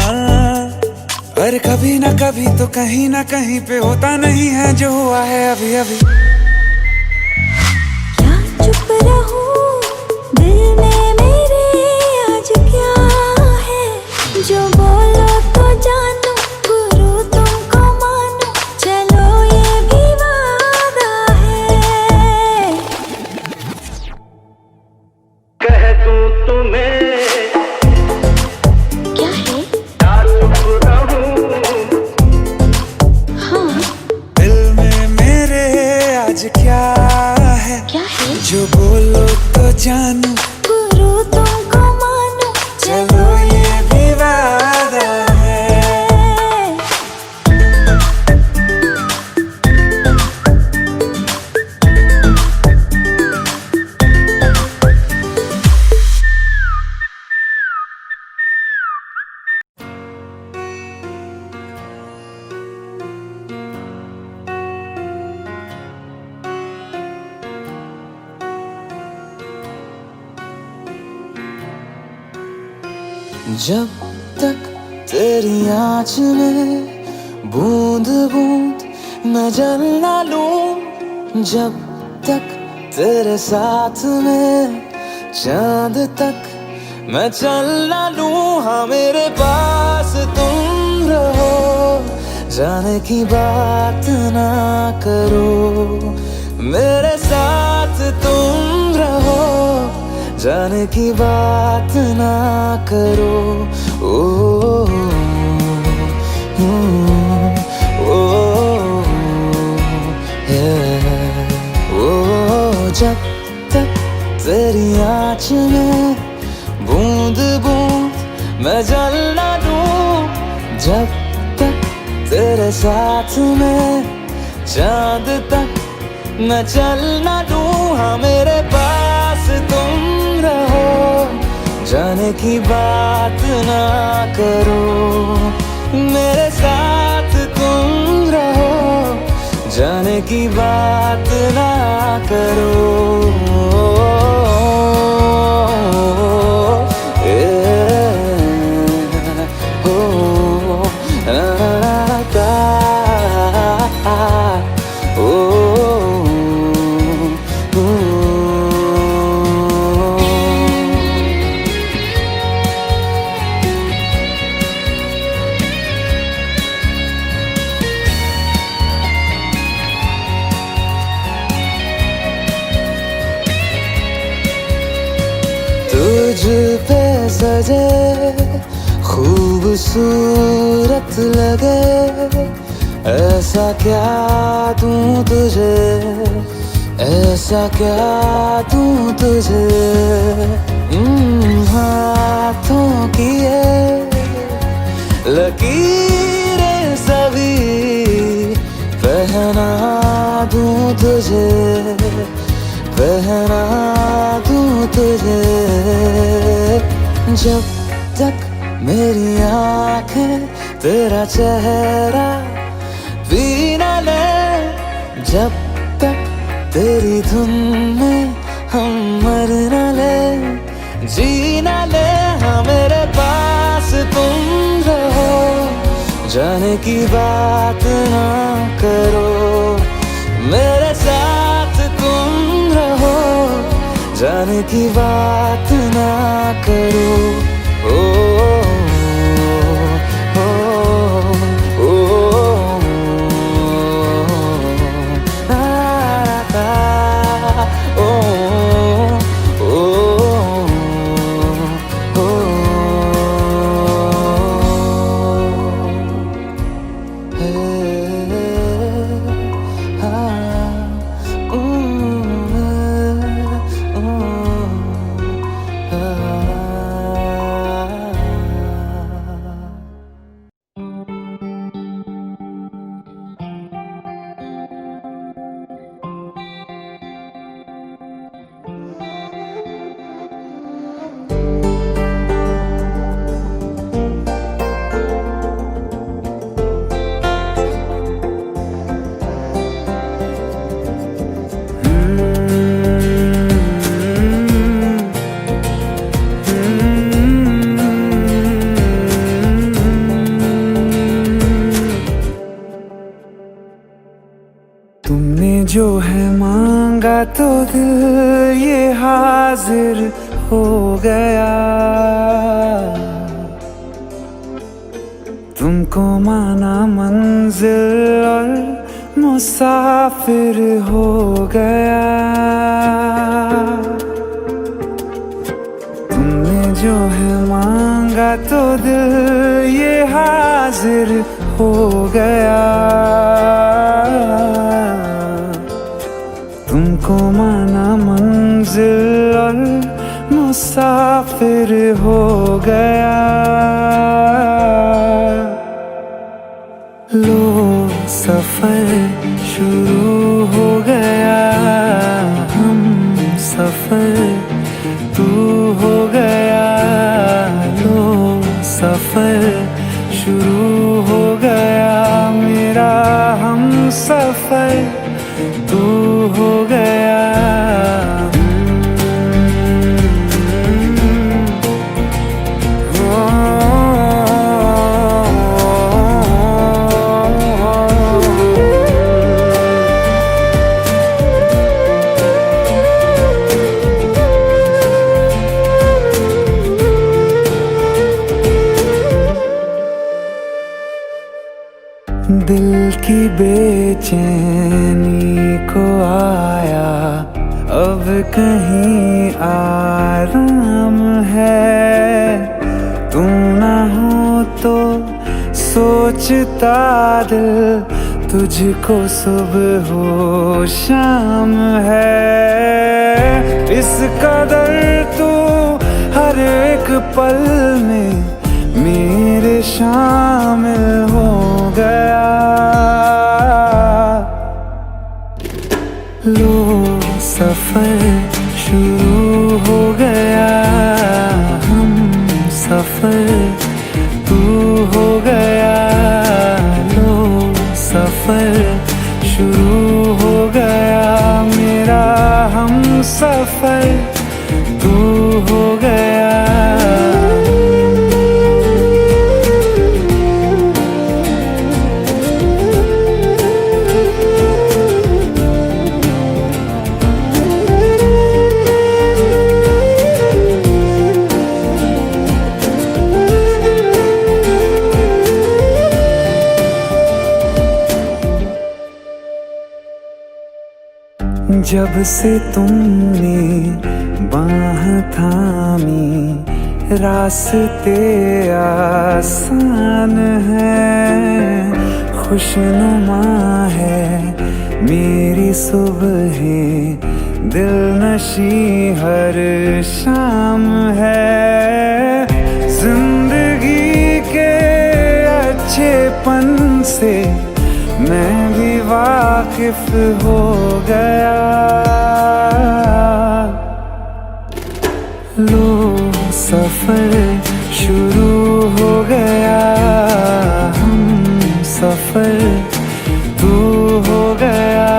पर कभी ना कभी तो कहीं ना कहीं पे होता नहीं है जो हुआ है अभी अभी। क्या चुप रहूं, दिल में मेरे आज क्या है? जो बोलो तो जानू, गुरु तुमको मानू, चलो ये भी वादा है। कह दूं तुम्हें क्या है? या चुप रहूं, हाँ दिल में मेरे आज क्या है? क्या है? जो बोलो तो जानू, गुरु तुमको मानू, चलो ये भी वादा है। जब तक तेरी आँच में बूंद बूंद मैं जल ना लूं, जब तक तेरे साथ में चांद तक मैं चल ना लूं। हाँ मेरे पास तुम रहो, जाने की बात ना करो, मेरे साथ तुम रहो, जाने की बात ना करो। ओ, जब तक तेरी आँच में बूंद बूंद मैं जल ना लूं, जब तक तेरे साथ में चांद तक मैं चल ना लूं। हाँ मेरे पास तुम रहो, जाने की बात ना करो, मेरे साथ तुम रहो, जाने की बात ना करो। तुझ पे सजे खूबसूरत लगे, ऐसा क्या दूं तुझे, ऐसा क्या दूं तुझे। हाथों की ये लकीरें सभी पहना दूं तुझे, पहना दूं तुझे। जब तक मेरी आंखें तेरा चेहरा भी न ले, जब तक तेरी धुन में हम मर न ले, जी न ले, हाँ मेरे पास तुम रहो, जाने की बात ना करो, मेरे साथ तुम रहो, जाने की बात ना करो। तुमने जो है मांगा तो दिल ये हाजिर हो गया, तुमको माना मंजिल और मुसाफिर हो गया। तुमने जो है मांगा तो दिल ये हाजिर हो गया, तुमको माना मंजिल और मुसाफिर हो गया। लो सफर शुरू हो गया, हम सफर तू हो गया। लो सफर शुरू हो गया, मेरा हम सफर तू हो गया। दिल की बेचैनी को आया अब कहीं आराम है, तू ना हो तो सोचता दिल तुझको सुबह हो शाम है। इस कदर तू हर एक पल में मेरे शामिल हो गया। लो सफर शुरू हो गया, हम सफर तू हो गया। लो सफर शुरू हो गया, मेरा हम सफर तू हो गया। जब से तुमने बाह थामी रास्ते आसान है, खुशनुमा है मेरी सुबहें, दिल नशी हर शाम है। जिंदगी के अच्छेपन से मैं भी वाकिफ हो गया। लो सफर शुरू हो गया, हम सफर तू हो गया।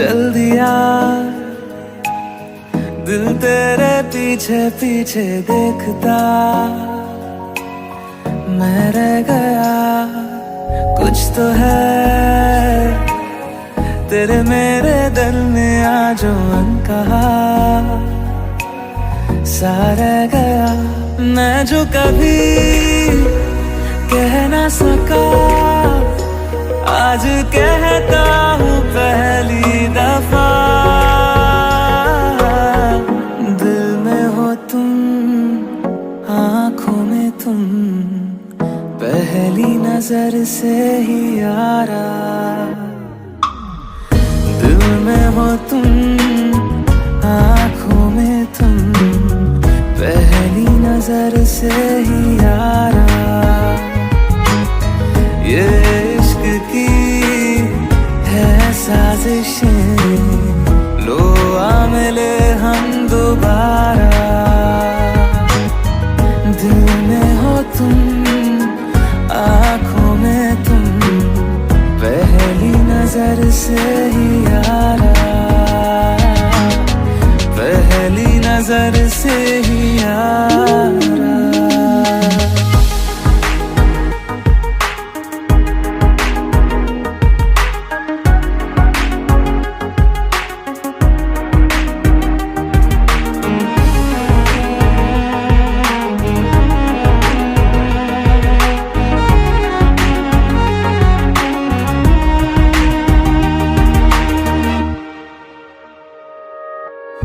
चल दिया, दिल तेरे पीछे पीछे देखता मैं रह गया। कुछ तो है तेरे मेरे दिल में आज अनकहा सा रह गया। मैं जो कभी कह ना सका आज कहता हूँ पहली दफा। दिल में हो तुम, आँखों में तुम, पहली नजर से ही यारा। दिल में हो तुम, आँखों में तुम, पहली नजर से ही यारा। ये इश्क की है साजिशें, लो आ मिले हम दोबारा। दिल में हो तुम, आँखों में तुम, पहली नजर से ही यारा। पहली नजर से ही यारा।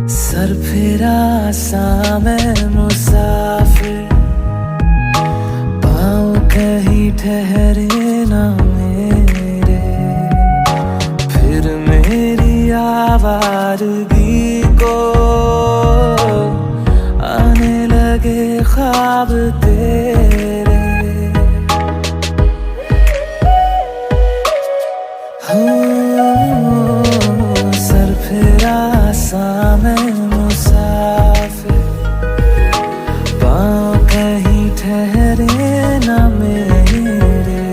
सर फिरा सा मैं मुसाफिर, पाँव कहीं ठहरे ना मेरे। फिर मेरी आवारगी को आने लगे ख्वाब तेरे। सर फिरा सा मैं मुसाफिर, पाँव कहीं ठहरे ना मेरे।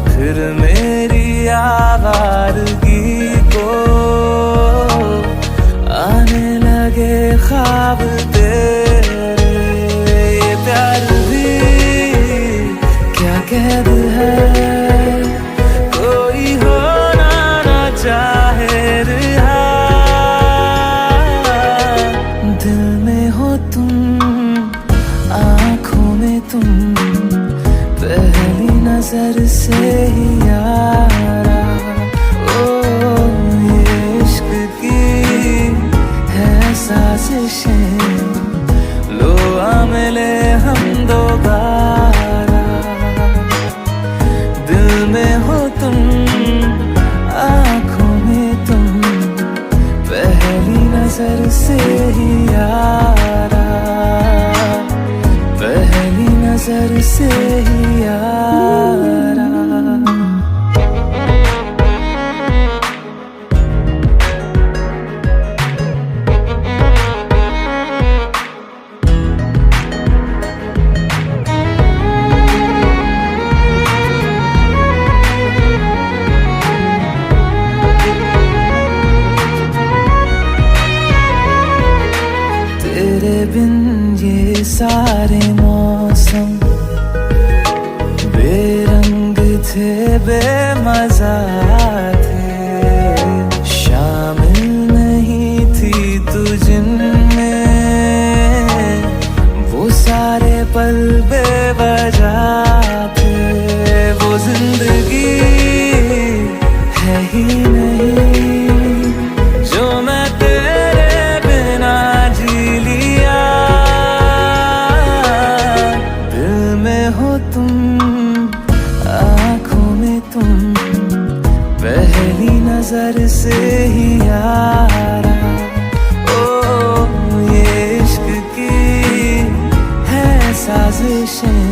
फिर मेरी आवारगी को आने लगे ख्वाब तेरे। ये प्यार भी क्या कैद है, कोई होना ना चाहे रिहा। दिल में हो तुम, आँखों में तुम, पहली नजर से ही यारा। ओ ये इश्क की है साजिशें, लो आ मिले हम दोबारा। दिल में हो तुम, आँखों में तुम, पहली नजर से ही यारा। पहली नजर से ही यारा। तेरे बिन ये सारे मौसम बेरंग थे, बेमजा थे। शामिल नहीं थी तू जिनमें, वो सारे पल बेवजह थे। वो जिंदगी है ही नहीं जो मैं तेरे बिना जी लिया। दिल में हो तुम, आँखों में तुम, पहली नजर से ही यारा। ओ ये इश्क की है साजिशें,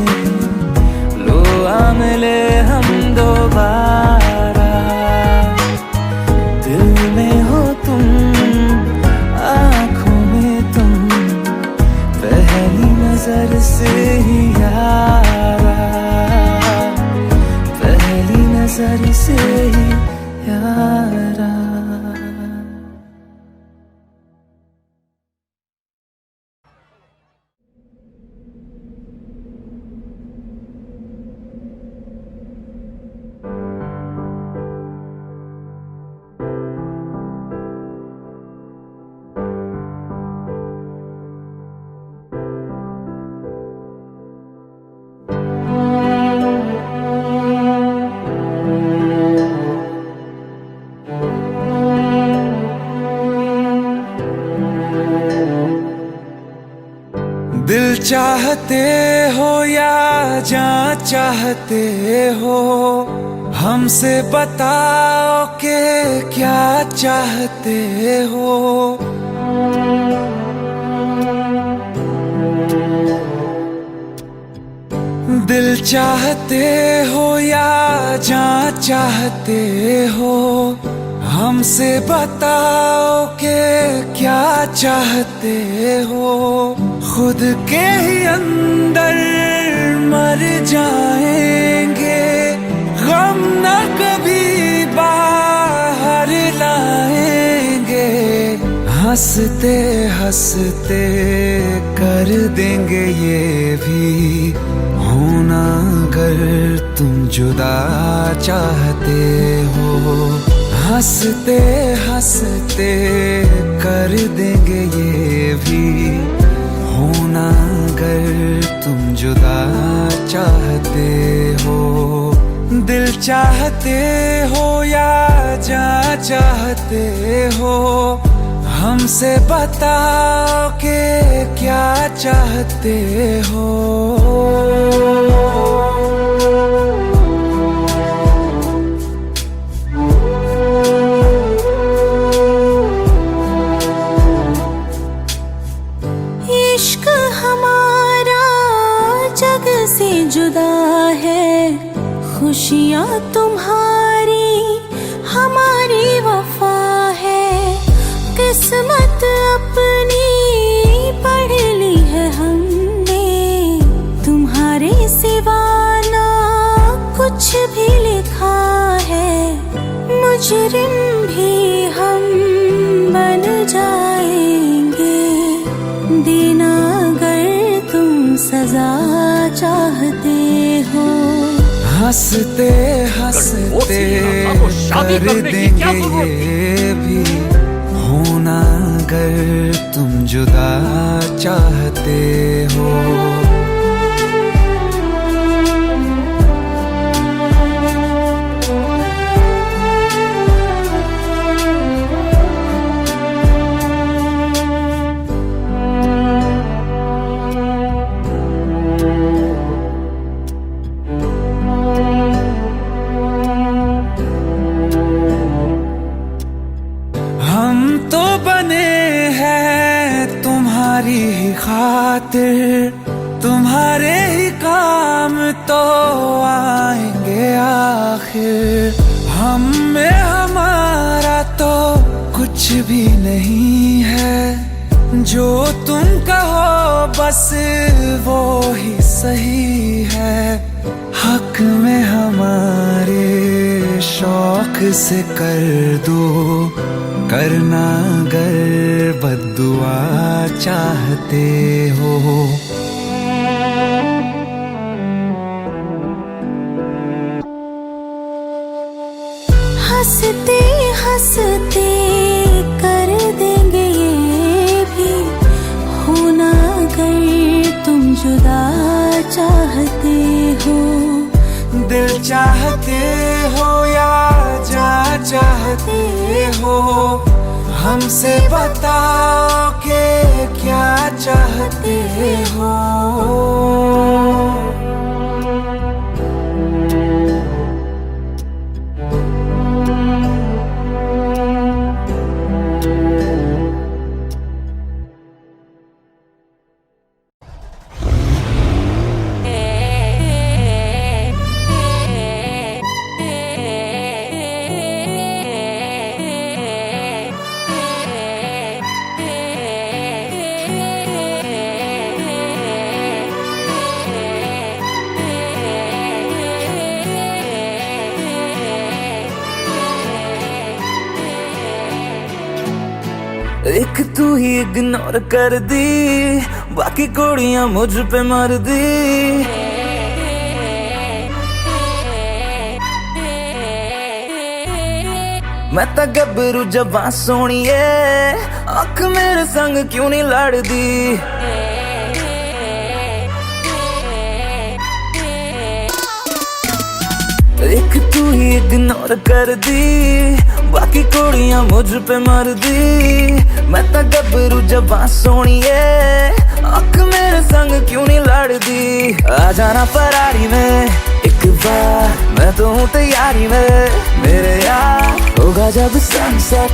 लो आ मिले हम दोबारा। दिल में हो तुम, आँखों में तुम, पहली नजर से ही यारा। पहली नजर से ही यारा। दिल चाहते हो या जान चाहते हो, हमसे बताओ कि क्या चाहते हो। दिल चाहते हो या जान चाहते हो, हमसे बताओ कि क्या चाहते हो। खुद के ही अंदर मर जाएंगे, गम न कभी बाहर लाएंगे। हंसते हंसते कर देंगे ये भी, होना अगर तुम जुदा चाहते हो। हंसते हंसते कर देंगे ये भी, होना अगर तुम जुदा चाहते हो। दिल चाहते हो या जान चाहते हो, हमसे बताओ कि क्या चाहते हो। इश्क हमारा जग से जुदा है, खुशियाँ तुम्हारी हमारी वफा है। किस्मत अपनी पढ़ ली है हमने, तुम्हारे सिवा ना कुछ भी लिखा है। मुजरिम भी हम बन जाएंगे, देना अगर तुम सजा चाहते हो। हंसते हंसते कर देंगे ये भी, होना अगर तुम जुदा चाहते हो। हम तो बने हैं तुम्हारी ही खातिर, तुम्हारे ही काम तो आएंगे आखिर। हम में हमारा तो कुछ भी नहीं है, जो तुम कहो बस वो ही सही है। हक में हमारे शौक से कर दो, करना अगर बद्दुआ चाहते हो। हंसते हंसते कर देंगे ये भी, होना अगर तुम जुदा चाहते हो। दिल चाहते हो या जान चाहते हो, हमसे बताओ कि क्या चाहते हो। एक तू ही इग्नोर कर दी, बाकी कुड़ियां मुझ पे मर दी। मैं तो गबरू जवां सोनिए, अख मेरे संग क्यों नहीं लड़दी। एक तू ही इग्नोर कर दी, बाकी कुड़ियां मुझ पे मर दी। मैं तो गबरू जवां सोनिए, अख मेरे संग क्यों नहीं लड़दी, आ जाना फरारी में एक बार, मैं तो हूँ तैयारी में मेरे यार। होगा जब सनसेट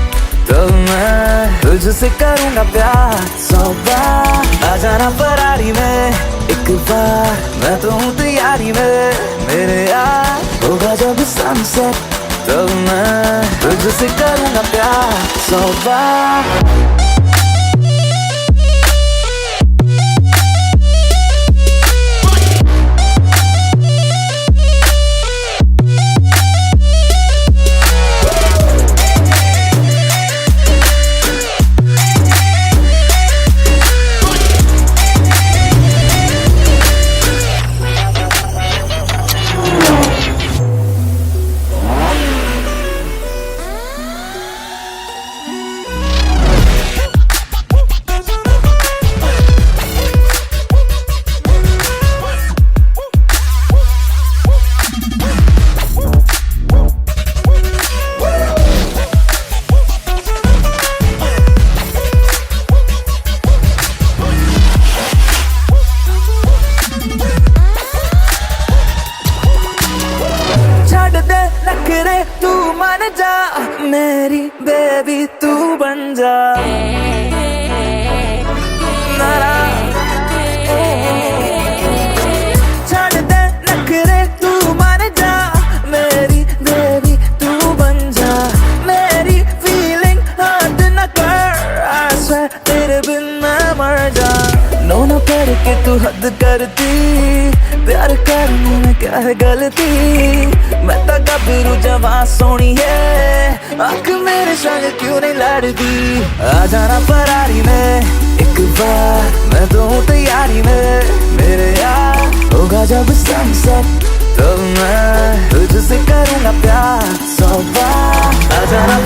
तो मैं तुझसे करूँगा प्यार 100 बार, आ जाना फरारी में एक बार, मैं तो हूँ तैयारी में मेरे यार। होगा जब सनसेट तो मैं तुझसे करूँगा प्यार 100 बार। तू मान जा मेरी बेबी, तू बन जा नारा, छोड़ दे नखरे तू मान जा मेरी बेबी, तू बन जा मेरी फीलिंग हद न कर, I swear तेरे बिन मैं मर जा। नो न करके तू हद करती, प्यार करने में क्या है गलती, मैं तो गबरू जवां सोनी है, आँख मेरे संग क्यों नहीं लड़दी, आ जाना फरारी में एक बार, मैं तो हूँ तैयारी में मेरे यार। होगा जब सनसेट तो मैं तुझसे करूँगा प्यार 100 बार, आ जाना